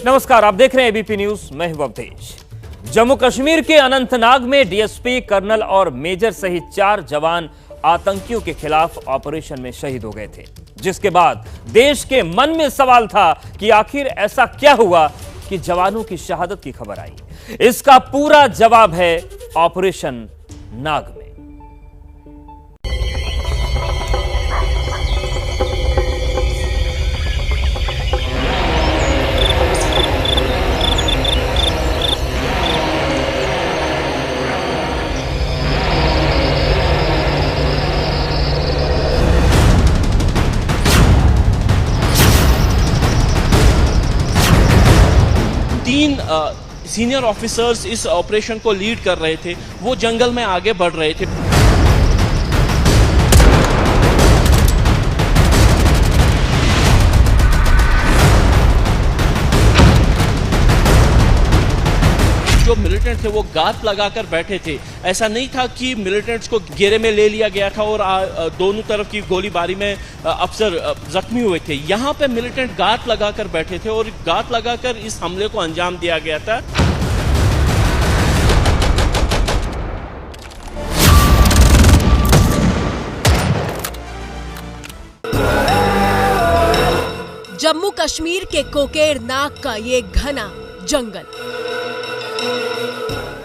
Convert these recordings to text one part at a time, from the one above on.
नमस्कार, आप देख रहे हैं एबीपी न्यूज। मैं हूं अवधेश। जम्मू कश्मीर के अनंतनाग में डीएसपी, कर्नल और मेजर सहित 4 जवान आतंकियों के खिलाफ ऑपरेशन में शहीद हो गए थे, जिसके बाद देश के मन में सवाल था कि आखिर ऐसा क्या हुआ कि जवानों की शहादत की खबर आई। इसका पूरा जवाब है ऑपरेशन नाग में। तीन सीनियर ऑफिसर्स इस ऑपरेशन को लीड कर रहे थे। वो जंगल में आगे बढ़ रहे थे। जो मिलिटेंट थे वो गात लगाकर बैठे थे। ऐसा नहीं था कि मिलिटेंट्स को घेरे में ले लिया गया था और दोनों तरफ की गोलीबारी में अफसर जख्मी हुए थे। यहाँ पे मिलिटेंट गात लगाकर बैठे थे और गात लगाकर इस हमले को अंजाम दिया गया था। जम्मू कश्मीर के कोकेर नाग का ये घना जंगल,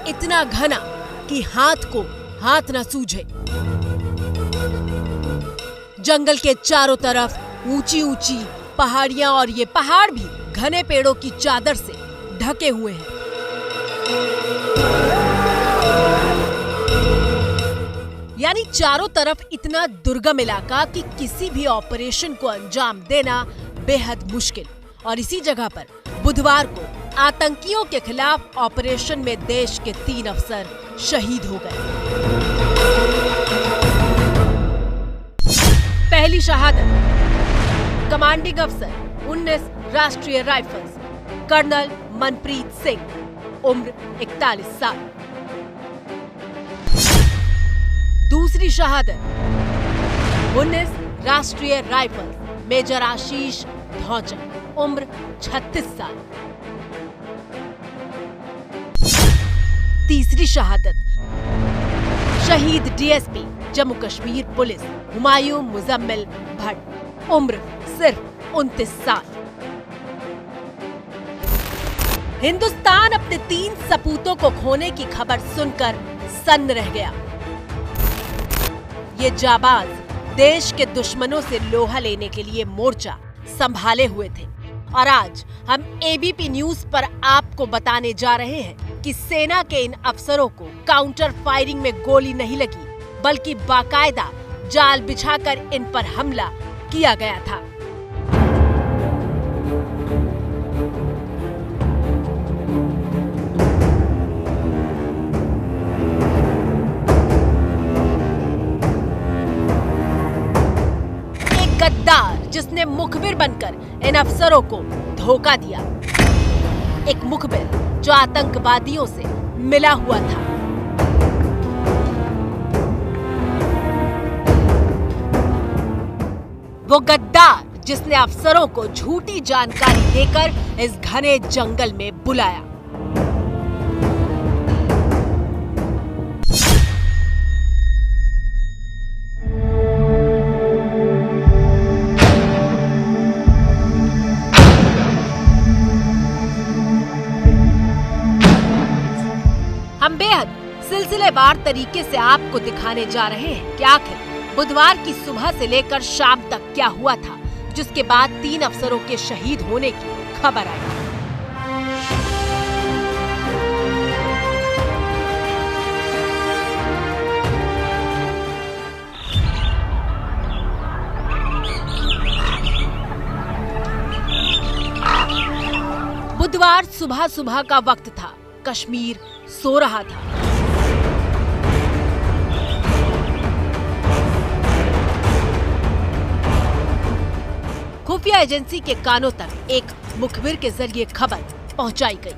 इतना घना कि हाथ को हाथ न सूझे। जंगल के चारों तरफ ऊंची ऊंची पहाड़ियां और ये पहाड़ भी घने पेड़ों की चादर से ढके हुए हैं। यानी चारों तरफ इतना दुर्गम इलाका कि किसी भी ऑपरेशन को अंजाम देना बेहद मुश्किल। और इसी जगह पर बुधवार को आतंकियों के खिलाफ ऑपरेशन में देश के 3 अफसर शहीद हो गए। पहली शहादत कमांडिंग अफसर 19 राष्ट्रीय राइफल्स कर्नल मनप्रीत सिंह, उम्र 41 साल। दूसरी शहादत 19 राष्ट्रीय राइफल्स मेजर आशीष धौचन, उम्र 36 साल। तीसरी शहादत शहीद डीएसपी जम्मू कश्मीर पुलिस हुमायूं मुजम्मिल भट्ट, उम्र सिर्फ 29 साल। हिंदुस्तान अपने 3 सपूतों को खोने की खबर सुनकर सन्न रह गया। ये जाबाज देश के दुश्मनों से लोहा लेने के लिए मोर्चा संभाले हुए थे। और आज हम एबीपी न्यूज पर आपको बताने जा रहे हैं कि सेना के इन अफसरों को काउंटर फायरिंग में गोली नहीं लगी, बल्कि बाकायदा जाल बिछाकर इन पर हमला किया गया था। एक गद्दार जिसने मुखबिर बनकर इन अफसरों को धोखा दिया, एक मुखबिर जो आतंकवादियों से मिला हुआ था। वो गद्दार जिसने अफसरों को झूठी जानकारी देकर इस घने जंगल में बुलाया। हम बेहद सिलसिलेवार तरीके से आपको दिखाने जा रहे हैं कि आखिर बुधवार की सुबह से लेकर शाम तक क्या हुआ था, जिसके बाद 3 अफसरों के शहीद होने की खबर आई। बुधवार सुबह सुबह का वक्त था। कश्मीर सो रहा था। खुफिया एजेंसी के कानों तक एक मुखबिर के जरिए खबर पहुंचाई गई।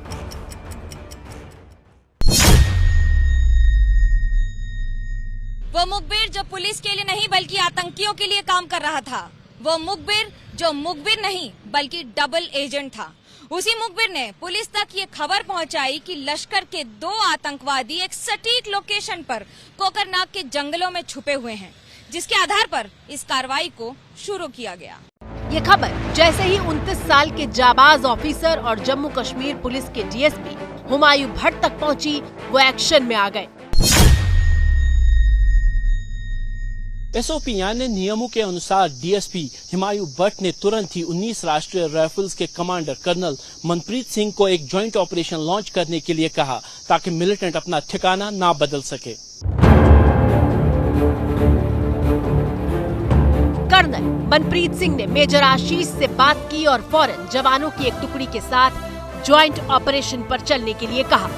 वो मुखबिर जो पुलिस के लिए नहीं बल्कि आतंकियों के लिए काम कर रहा था। वो मुखबिर जो मुखबिर नहीं बल्कि डबल एजेंट था। उसी मुखबिर ने पुलिस तक ये खबर पहुंचाई कि लश्कर के 2 आतंकवादी एक सटीक लोकेशन पर कोकरनाग के जंगलों में छुपे हुए हैं, जिसके आधार पर इस कार्रवाई को शुरू किया गया। ये खबर जैसे ही 29 साल के जाबाज ऑफिसर और जम्मू कश्मीर पुलिस के डीएसपी हुमायूं भट्ट तक पहुंची, वो एक्शन में आ गए। एसओपी यानी नियमों के अनुसार डीएसपी हुमायूं भट्ट ने तुरंत ही 19 राष्ट्रीय राइफल्स के कमांडर कर्नल मनप्रीत सिंह को एक ज्वाइंट ऑपरेशन लॉन्च करने के लिए कहा, ताकि मिलिटेंट अपना ठिकाना ना बदल सके। कर्नल मनप्रीत सिंह ने मेजर आशीष से बात की और फौरन जवानों की एक टुकड़ी के साथ ज्वाइंट ऑपरेशन पर चलने के लिए कहा।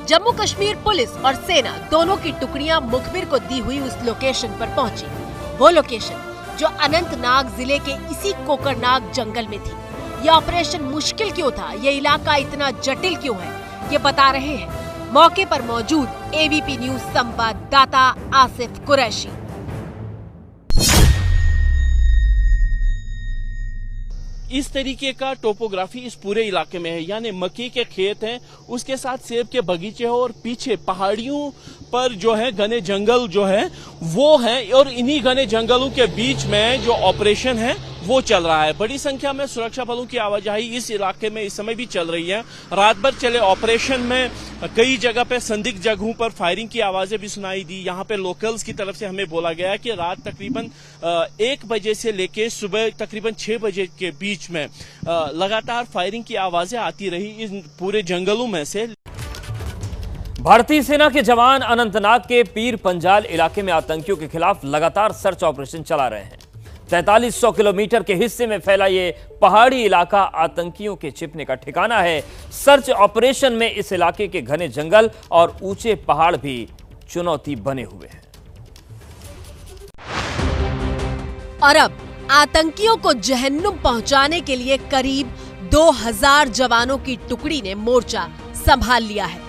जम्मू कश्मीर पुलिस और सेना दोनों की टुकड़ियां मुखबिर को दी हुई उस लोकेशन पर पहुंची। वो लोकेशन जो अनंतनाग जिले के इसी कोकरनाग जंगल में थी। ये ऑपरेशन मुश्किल क्यों था, ये इलाका इतना जटिल क्यों है, ये बता रहे हैं मौके पर मौजूद एबीपी न्यूज संवाददाता आसिफ कुरैशी। इस तरीके का टोपोग्राफी इस पूरे इलाके में है, यानी मक्की के खेत हैं, उसके साथ सेब के बगीचे हैं और पीछे पहाड़ियों पर जो है घने जंगल जो है वो है, और इन्हीं घने जंगलों के बीच में जो ऑपरेशन है वो चल रहा है। बड़ी संख्या में सुरक्षा बलों की आवाजाही इस इलाके में इस समय भी चल रही है। रात भर चले ऑपरेशन में कई जगह पे संदिग्ध जगहों पर फायरिंग की आवाजें भी सुनाई दी। यहाँ पे लोकल्स की तरफ से हमें बोला गया कि रात तकरीबन 1 बजे से लेके सुबह तकरीबन 6 बजे के बीच में लगातार फायरिंग की आवाजें आती रही इस पूरे जंगलों में से। भारतीय सेना के जवान अनंतनाग के पीर पंजाल इलाके में आतंकियों के खिलाफ लगातार सर्च ऑपरेशन चला रहे हैं। 4300 किलोमीटर के हिस्से में फैला ये पहाड़ी इलाका आतंकियों के छिपने का ठिकाना है। सर्च ऑपरेशन में इस इलाके के घने जंगल और ऊंचे पहाड़ भी चुनौती बने हुए हैं। और अब आतंकियों को जहन्नुम पहुंचाने के लिए करीब 2000 जवानों की टुकड़ी ने मोर्चा संभाल लिया है।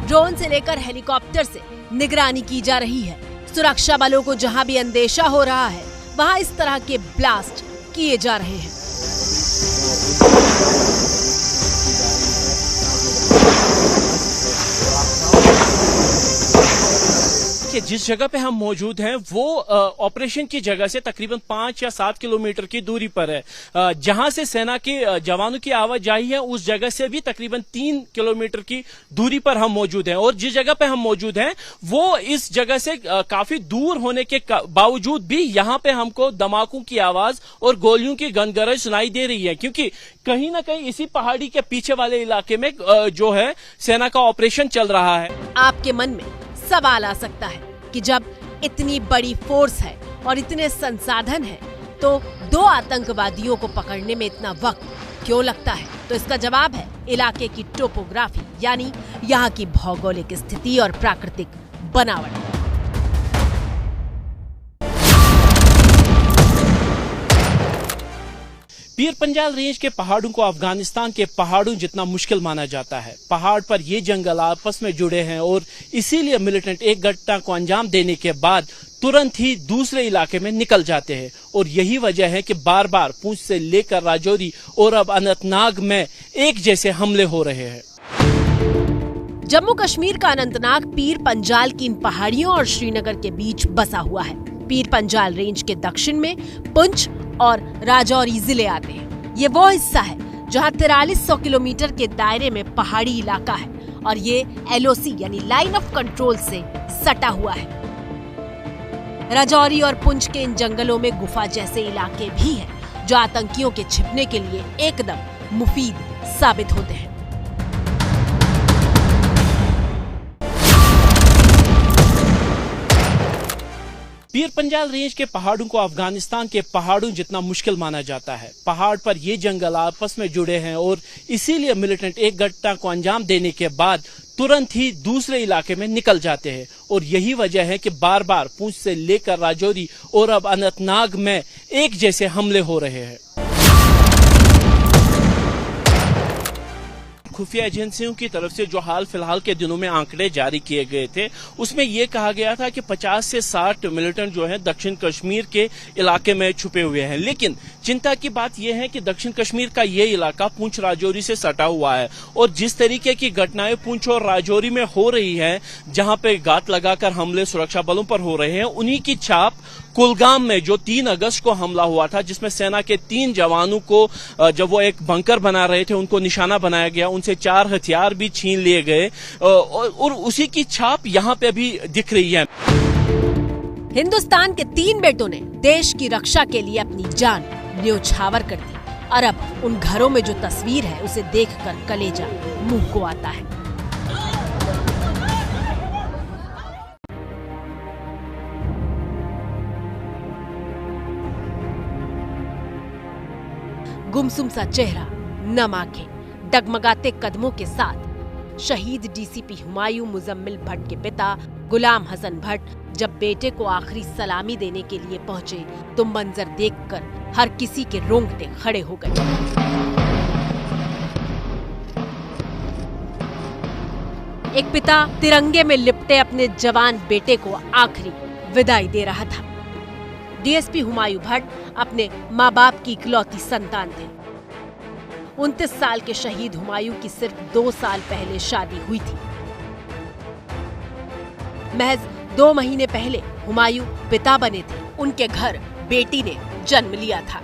ड्रोन से लेकर हेलीकॉप्टर से निगरानी की जा रही है। सुरक्षा बलों को जहां भी अंदेशा हो रहा है, वहां इस तरह के ब्लास्ट किए जा रहे हैं। जिस जगह पे हम मौजूद हैं वो ऑपरेशन की जगह से तकरीबन 5 या 7 किलोमीटर की दूरी पर है। जहां से सेना के जवानों की आवाजाही है उस जगह से भी तकरीबन 3 किलोमीटर की दूरी पर हम मौजूद हैं। और जिस जगह पे हम मौजूद हैं वो इस जगह से काफी दूर होने के बावजूद भी यहाँ पे हमको धमाकों की आवाज और गोलियों की गनगरज सुनाई दे रही है, क्योंकि कहीं ना कहीं इसी पहाड़ी के पीछे वाले इलाके में जो है सेना का ऑपरेशन चल रहा है। आपके मन में सवाल आ सकता है कि जब इतनी बड़ी फोर्स है और इतने संसाधन हैं, तो 2 आतंकवादियों को पकड़ने में इतना वक्त क्यों लगता है? तो इसका जवाब है इलाके की टोपोग्राफी, यानी यहाँ की भौगोलिक स्थिति और प्राकृतिक बनावट। पीर पंजाल रेंज के पहाड़ों को अफगानिस्तान के पहाड़ों जितना मुश्किल माना जाता है। पहाड़ पर ये जंगल आपस में जुड़े हैं और इसीलिए मिलिटेंट एक घटना को अंजाम देने के बाद तुरंत ही दूसरे इलाके में निकल जाते हैं। और यही वजह है कि बार बार पूंछ से लेकर राजौरी और अब अनंतनाग में एक जैसे हमले हो रहे हैं। जम्मू कश्मीर का अनंतनाग पीर पंजाल की इन पहाड़ियों और श्रीनगर के बीच बसा हुआ है। पीर पंजाल रेंज के दक्षिण में पुंछ और राजौरी जिले आते हैं। ये वो हिस्सा है जहां 4300 किलोमीटर के दायरे में पहाड़ी इलाका है और ये एलओसी यानी लाइन ऑफ कंट्रोल से सटा हुआ है। राजौरी और पुंछ के इन जंगलों में गुफा जैसे इलाके भी हैं जो आतंकियों के छिपने के लिए एकदम मुफीद साबित होते हैं। पीर पंजाल रेंज के पहाड़ों को अफगानिस्तान के पहाड़ों जितना मुश्किल माना जाता है। पहाड़ पर ये जंगल आपस में जुड़े हैं और इसीलिए मिलिटेंट एक घटना को अंजाम देने के बाद तुरंत ही दूसरे इलाके में निकल जाते हैं। और यही वजह है कि बार बार पूंछ से लेकर राजौरी और अब अनंतनाग में एक जैसे हमले हो रहे हैं। खुफिया एजेंसियों की तरफ से जो हाल फिलहाल के दिनों में आंकड़े जारी किए गए थे, उसमें यह कहा गया था कि 50 से 60 मिलिटेंट जो है दक्षिण कश्मीर के इलाके में छुपे हुए हैं। लेकिन चिंता की बात यह है कि दक्षिण कश्मीर का यह इलाका पुंछ राजौरी से सटा हुआ है और जिस तरीके की घटनाएं पुंछ और राजौरी में हो रही है, जहां पे घात लगाकर हमले सुरक्षा बलों पर हो रहे हैं, उन्हीं की छाप कुलगाम में जो 3 अगस्त को हमला हुआ था, जिसमें सेना के 3 जवानों को जब वो एक बंकर बना रहे थे उनको निशाना बनाया गया, उनसे 4 हथियार भी छीन लिए गए और उसी की छाप यहां पे अभी दिख रही है। हिंदुस्तान के 3 बेटों ने देश की रक्षा के लिए अपनी जान न्योछावर कर दी और अब उन घरों में जो तस्वीर है उसे देखकर कलेजा मुंह को आता है। गुमसुम सा चेहरा, नम आंखें, डगमगाते कदमों के साथ शहीद डीसीपी हुमायूं मुजम्मिल भट्ट के पिता गुलाम हसन भट्ट जब बेटे को आखिरी सलामी देने के लिए पहुंचे तो मंजर देखकर हर किसी के रोंगटे खड़े हो गए। एक पिता तिरंगे में लिपटे अपने जवान बेटे को आखिरी विदाई दे रहा था। डीएसपी हुमायूं भट्ट अपने माँ बाप की इकलौती संतान थे। 29 साल के शहीद हुमायूं की सिर्फ 2 साल पहले शादी हुई थी। महज 2 महीने पहले हुमायूं पिता बने थे। उनके घर बेटी ने जन्म लिया था।